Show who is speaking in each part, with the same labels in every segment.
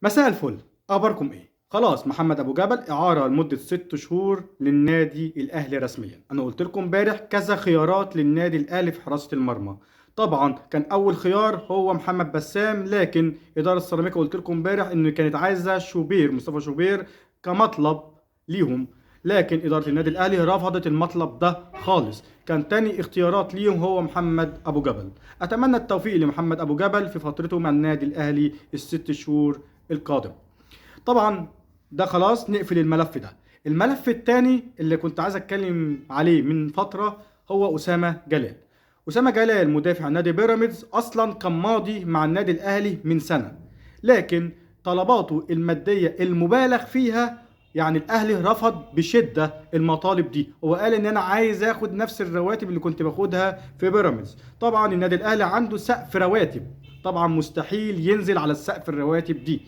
Speaker 1: مساء الفل. اخباركم ايه؟ خلاص محمد ابو جبل اعاره لمده 6 شهور للنادي الاهلي رسميا. انا قلت لكم امبارح كذا خيارات للنادي الاهلي في حراسه المرمى. طبعا كان اول خيار هو محمد بسام، لكن اداره سيراميكا قلت لكم امبارح ان كانت عايزه مصطفى شوبير كمطلب ليهم، لكن اداره النادي الاهلي رفضت المطلب ده خالص. كان تاني اختيارات ليهم هو محمد ابو جبل. اتمنى التوفيق لمحمد ابو جبل في فترته مع النادي الاهلي ال6 شهور القادم. طبعا ده خلاص نقفل الملف ده. الملف التاني اللي كنت عايز اتكلم عليه من فترة هو أسامة جلال. أسامة جلال مدافع نادي بيراميدز أصلا كان ماضي مع النادي الأهلي من سنة، لكن طلباته المادية المبالغ فيها، يعني الأهلي رفض بشدة المطالب دي. هو قال إن أنا عايز آخد نفس الرواتب اللي كنت باخدها في بيراميدز. طبعا النادي الأهلي عنده سقف رواتب، طبعا مستحيل ينزل على السقف الرواتب دي.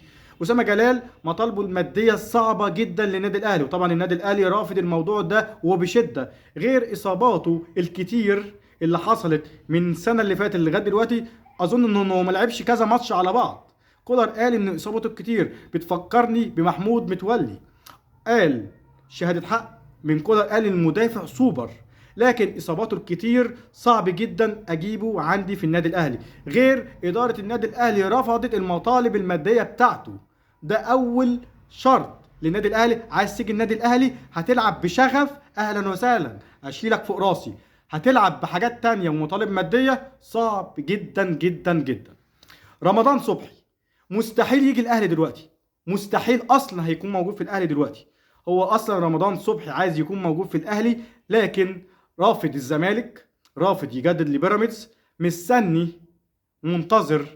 Speaker 1: أسامة جلال مطالبه المادية صعبة جدا للنادي الأهلي، وطبعا النادي الأهلي رافض الموضوع ده وبشدة، غير إصاباته الكتير اللي حصلت من السنة اللي فاتت لغاية دلوقتي. أظن إنه ما لعبش كذا ماتش على بعض. كولر قال إن إصابته الكتير بتفكرني بمحمود متولي. قال شهادة حق من كولر، قال المدافع سوبر، لكن اصاباته الكتير صعب جدا اجيبه عندي في النادي الاهلي. غير اداره النادي الاهلي رفضت المطالب الماديه بتاعته. ده اول شرط للنادي الاهلي. عايز تيجي النادي الاهلي هتلعب بشغف، اهلا وسهلا، اشيلك فوق راسي. هتلعب بحاجات تانية ومطالب ماديه، صعب جدا جدا جدا. رمضان صبحي مستحيل يجي الاهلي دلوقتي، مستحيل اصلا هيكون موجود في الاهلي دلوقتي. هو اصلا رمضان صبحي عايز يكون موجود في الاهلي، لكن رافض الزمالك، رافض يجدد لبيراميدز، مستني منتظر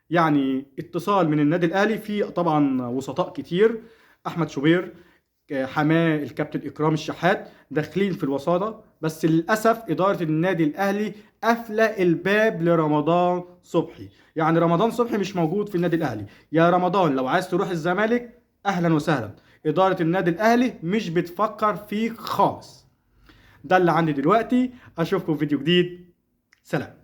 Speaker 1: يعني اتصال من النادي الاهلي. في طبعا وسطاء كتير، احمد شوبير، حماه الكابتن اكرام الشحات داخلين في الوساطه، بس للاسف اداره النادي الاهلي قافله الباب لرمضان صبحي. يعني رمضان صبحي مش موجود في النادي الاهلي. يا رمضان لو عايز تروح الزمالك اهلا وسهلا، اداره النادي الاهلي مش بتفكر فيك خالص. ده اللي عندي دلوقتي، اشوفكم في فيديو جديد. سلام.